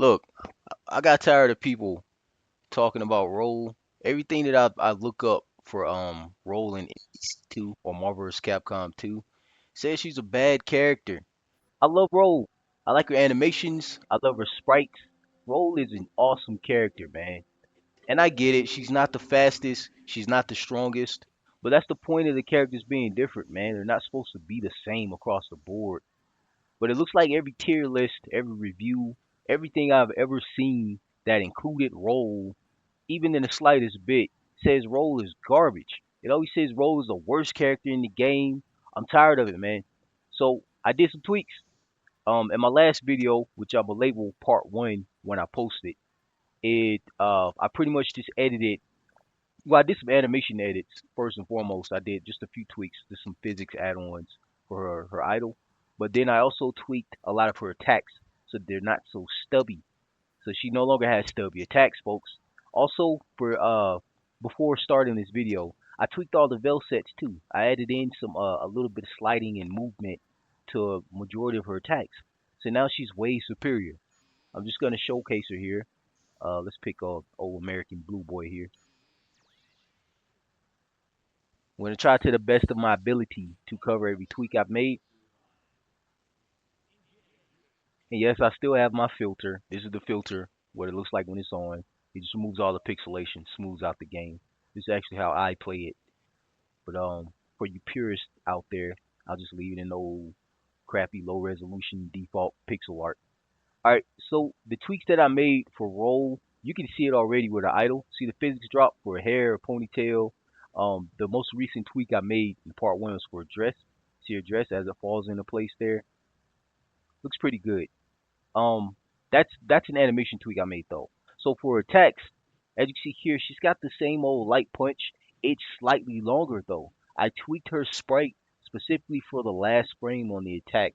Look, I got tired of people talking about Roll. Everything that I look up for Roll in MVC2 or Marvel vs. Capcom 2 says she's a bad character. I love Roll. I like her animations. I love her sprites. Roll is an awesome character, man. And I get it. She's not the fastest. She's not the strongest. But that's the point of the characters being different, man. They're not supposed to be the same across the board. But it looks like every tier list, every review, everything I've ever seen that included Roll, even in the slightest bit, says Roll is garbage. It always says Roll is the worst character in the game. I'm tired of it, man. So I did some tweaks. In my last video, which I'm gonna label part one when I post it, I pretty much just edited. Well, I did some animation edits first and foremost. I did just a few tweaks, just some physics add-ons for her idol. But then I also tweaked a lot of her attacks so they're not so stubby. So she no longer has stubby attacks, folks. Also, for before starting this video, I tweaked all the vel sets too. I added in some a little bit of sliding and movement to a majority of her attacks. So now she's way superior. I'm just gonna showcase her here. Let's pick a old American Blue Boy here. I'm gonna try to the best of my ability to cover every tweak I've made. And yes, I still have my filter. This is the filter, what it looks like when it's on. It just removes all the pixelation, smooths out the game. This is actually how I play it. But for you purists out there, I'll just leave it in old crappy low resolution default pixel art. Alright, so the tweaks that I made for roll, you can see it already with the idle. See the physics drop for hair, ponytail. The most recent tweak I made in part one was for a dress. See her dress as it falls into place there. Looks pretty good. Um, that's an animation tweak I made though. So for attacks, as you see here, she's got the same old light punch. It's slightly longer though. I tweaked her sprite specifically for the last frame on the attack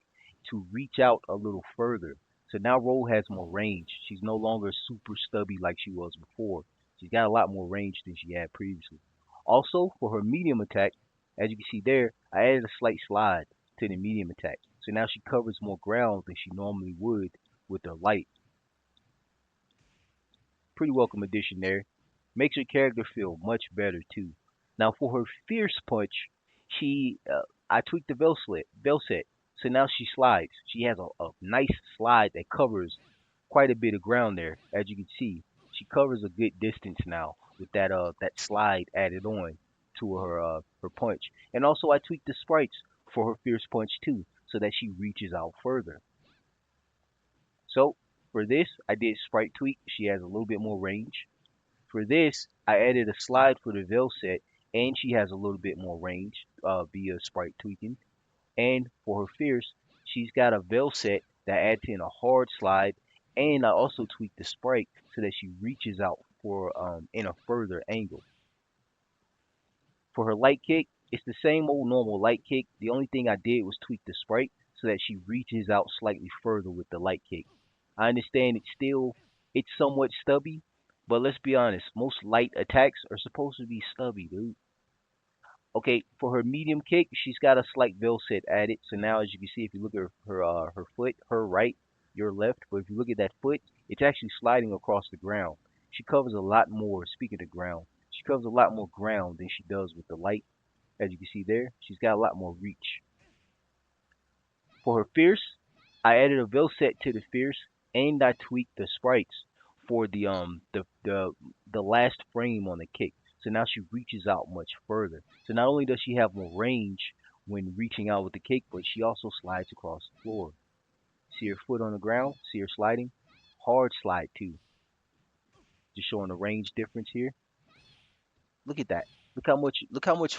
to reach out a little further. So now Roll has more range. She's no longer super stubby like she was before. She's got a lot more range than she had previously. Also, for her medium attack, as you can see there, I added a slight slide to the medium attack. So now she covers more ground than she normally would with the light. Pretty welcome addition there. Makes her character feel much better too. Now for her fierce punch, she I tweaked the vel set, so now she slides. She has a nice slide that covers quite a bit of ground there. As you can see, she covers a good distance now with that slide added on to her punch. And also I tweaked the sprites for her fierce punch too, so that she reaches out further. So for this, I did sprite tweak. She has a little bit more range. For this, I added a slide for the veil set, and she has a little bit more range via sprite tweaking. And for her fierce, she's got a veil set that adds in a hard slide, and I also tweaked the sprite so that she reaches out for in a further angle. For her light kick, it's the same old normal light kick. The only thing I did was tweak the sprite so that she reaches out slightly further with the light kick. I understand it's somewhat stubby, but let's be honest, most light attacks are supposed to be stubby, dude. Okay, for her medium kick, she's got a slight veil set added. So now, as you can see, if you look at her foot, her right, your left. But if you look at that foot, it's actually sliding across the ground. She covers a lot more. Speaking of ground, she covers a lot more ground than she does with the light. As you can see there, she's got a lot more reach. For her fierce, I added a veil set to the fierce, and I tweaked the sprites for the last frame on the kick. So now she reaches out much further. So not only does she have more range when reaching out with the kick, but she also slides across the floor. See her foot on the ground? See her sliding? Hard slide too. Just showing the range difference here. Look at that. Look how much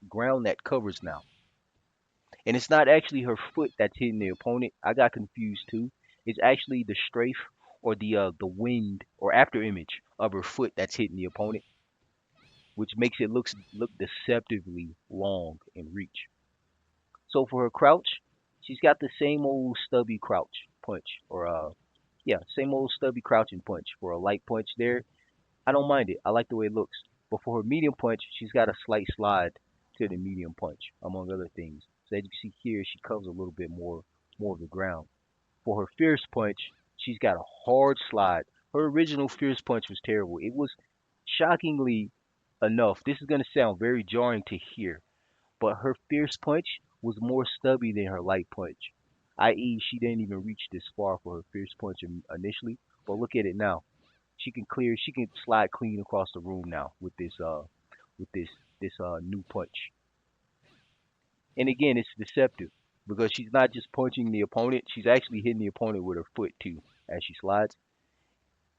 ground that covers now. And it's not actually her foot that's hitting the opponent. I got confused too. It's actually the strafe or the wind or after image of her foot that's hitting the opponent, which makes it look deceptively long in reach. So for her crouch, she's got the same old stubby crouch punch or yeah, same old stubby crouching punch for a light punch there. I don't mind it. I like the way it looks. But for her medium punch, she's got a slight slide to the medium punch, among other things. So as you can see here, she covers a little bit more of the ground. For her fierce punch, She's got a hard slide. Her original fierce punch was terrible. It was shockingly enough. This is going to sound very jarring to hear, but her fierce punch was more stubby than her light punch. I.e., she didn't even reach this far for her fierce punch initially. But look at it now. She can slide clean across the room now with this new punch. And again, it's deceptive because she's not just punching the opponent; she's actually hitting the opponent with her foot too as she slides,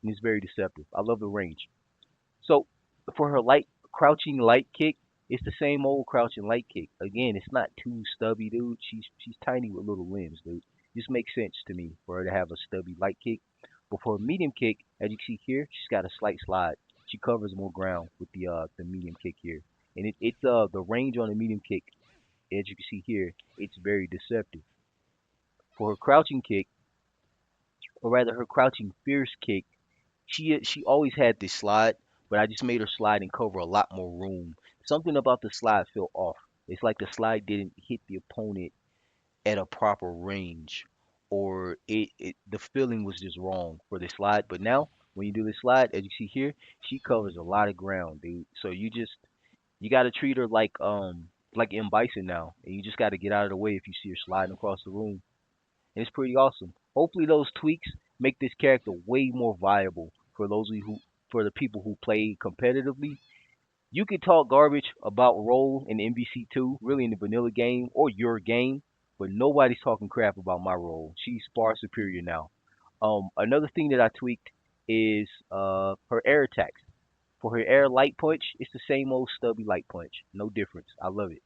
and it's very deceptive. I love the range. So for her light crouching light kick, it's the same old crouching light kick. Again, it's not too stubby, dude. She's tiny with little limbs, dude. Just makes sense to me for her to have a stubby light kick. But for a medium kick, as you see here, she's got a slight slide. She covers more ground with the medium kick here, and it's the range on the medium kick. As you can see here, it's very deceptive. For her crouching kick, or rather her crouching fierce kick, she always had this slide, but I just made her slide and cover a lot more room. Something about the slide felt off. It's like the slide didn't hit the opponent at a proper range, or it the feeling was just wrong for the slide. But now when you do the slide, as you see here, she covers a lot of ground, dude. So you got to treat her like M Bison now, and you just got to get out of the way if you see her sliding across the room. And it's pretty awesome. Hopefully those tweaks make this character way more viable for those of you who for the people who play competitively. You can talk garbage about role in MVC2, really in the vanilla game or your game, but nobody's talking crap about my role. She's far superior now. Another thing that I tweaked is her air attacks. For her air light punch, it's the same old stubby light punch. No difference. I love it.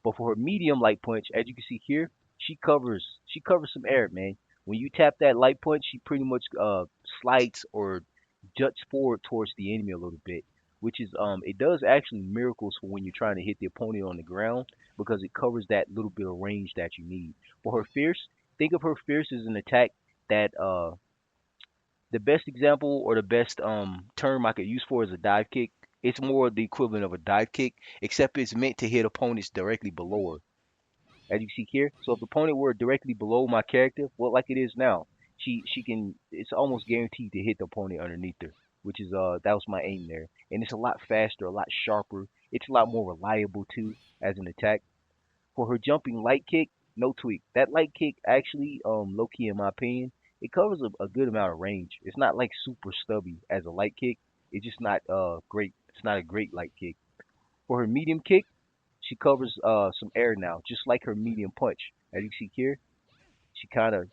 But for her medium light punch, as you can see here, she covers some air, man. When you tap that light punch, she pretty much slides or juts forward towards the enemy a little bit, which is it does actually miracles for when you're trying to hit the opponent on the ground because it covers that little bit of range that you need. For her fierce, think of her fierce as an attack that the best example or the best term I could use for is a dive kick. It's more the equivalent of a dive kick, except it's meant to hit opponents directly below her as you see here. So if the opponent were directly below my character, well, like it is now, she can. It's almost guaranteed to hit the opponent underneath her, which is that was my aim there, and it's a lot faster, a lot sharper. It's a lot more reliable too as an attack. For her jumping light kick, no tweak. That light kick actually, low key in my opinion, it covers a good amount of range. It's not like super stubby as a light kick. It's just not great. It's not a great light kick. For her medium kick, she covers some air now, just like her medium punch. As you see here, she kind of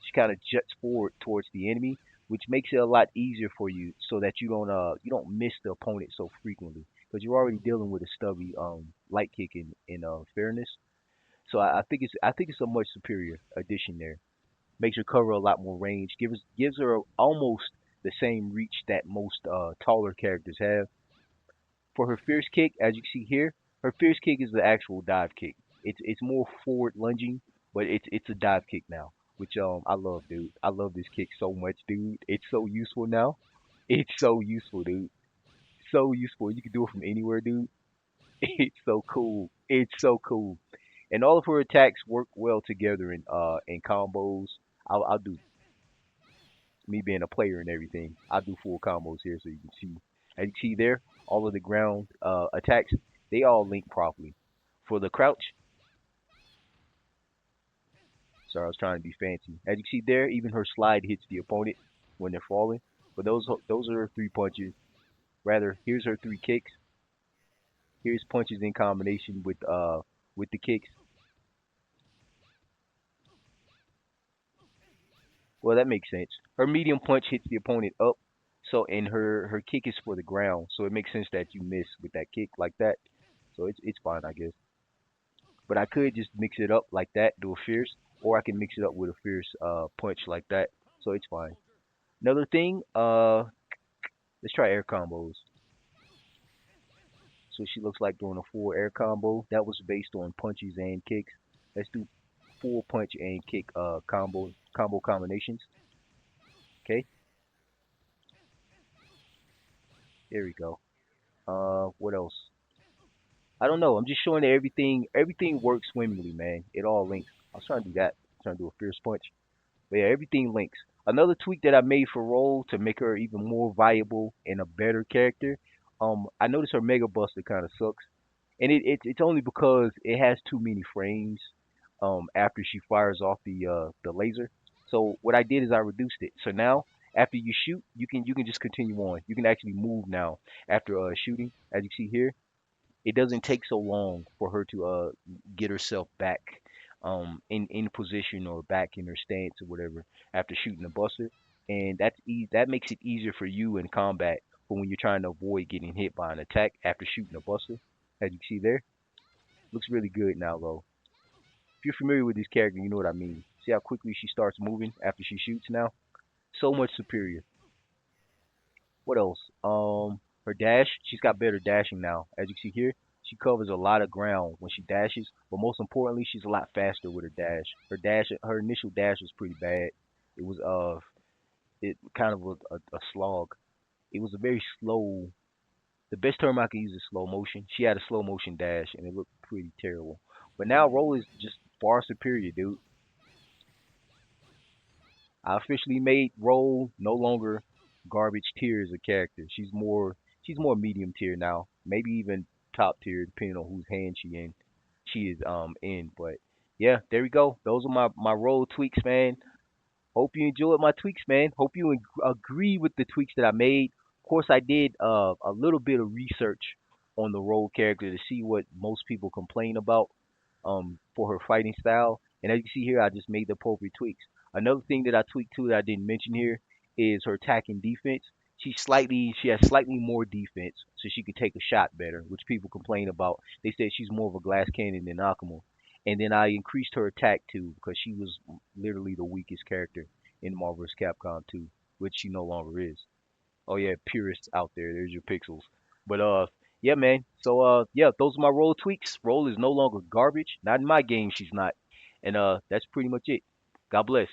juts forward towards the enemy, which makes it a lot easier for you, so that you don't miss the opponent so frequently because you're already dealing with a stubby light kick in fairness. So I think it's a much superior addition there. Makes her cover a lot more range, gives her almost the same reach that most taller characters have. For her fierce kick, as you see here, her fierce kick is the actual dive kick. It's more forward lunging, but it's a dive kick now, which I love, dude. I love this kick so much, dude. It's so useful now. It's so useful, dude. So useful. You can do it from anywhere, dude. It's so cool. It's so cool. And all of her attacks work well together in combos. I'll do me being a player and everything. I'll do full combos here so you can see. As you see there, all of the ground attacks, they all link properly. For the crouch, sorry, I was trying to be fancy. As you see there, even her slide hits the opponent when they're falling. But those are her three punches. Rather, here's her three kicks. Here's punches in combination with the kicks. Well, that makes sense. Her medium punch hits the opponent up, so and her kick is for the ground. So it makes sense that you miss with that kick like that. So it's fine, I guess. But I could just mix it up like that, do a fierce, or I can mix it up with a fierce punch like that. So it's fine. Another thing, let's try air combos. So she looks like doing a full air combo. That was based on punches and kicks. Let's do full punch and kick combo combinations. Okay, there we go. What else? I don't know. I'm just showing that everything works swimmingly, man. It all links. I was trying to do that. I was trying to do a fierce punch. But yeah, everything links. Another tweak that I made for Roll to make her even more viable and a better character. I noticed her Mega Buster kind of sucks, and it's only because it has too many frames. After she fires off the laser. So what I did is I reduced it. So now after you shoot, you can just continue on. You can actually move now after shooting, as you see here. It doesn't take so long for her to get herself back in position or back in her stance or whatever after shooting the buster, and that makes it easier for you in combat for when you're trying to avoid getting hit by an attack after shooting a buster. As you see there, looks really good now though. If you're familiar with this character, you know what I mean. See how quickly she starts moving after she shoots now? So much superior. What else? Her dash, she's got better dashing now. As you see here, she covers a lot of ground when she dashes, but most importantly, she's a lot faster with her dash. Her initial dash was pretty bad. It was it kind of a slog. It was a very slow. The best term I could use is slow motion. She had a slow motion dash, and it looked pretty terrible. But now Roll is just far superior, dude. I officially made Roll no longer garbage tier as a character. She's more medium tier now. Maybe even top tier depending on whose hand she is in. But yeah, there we go. Those are my Roll tweaks, man. Hope you enjoyed my tweaks, man. Hope you agree with the tweaks that I made. Of course, I did a little bit of research on the role character to see what most people complain about for her fighting style. And as you see here, I just made the appropriate tweaks. Another thing that I tweaked too that I didn't mention here is her attack and defense. She has slightly more defense, so she could take a shot better, which people complain about. They said she's more of a glass cannon than Akuma. And then I increased her attack too because she was literally the weakest character in Marvel vs. Capcom 2, which she no longer is. Oh yeah, purists out there. There's your pixels. But yeah, man. So yeah, those are my Roll tweaks. Roll is no longer garbage. Not in my game, she's not. And that's pretty much it. God bless.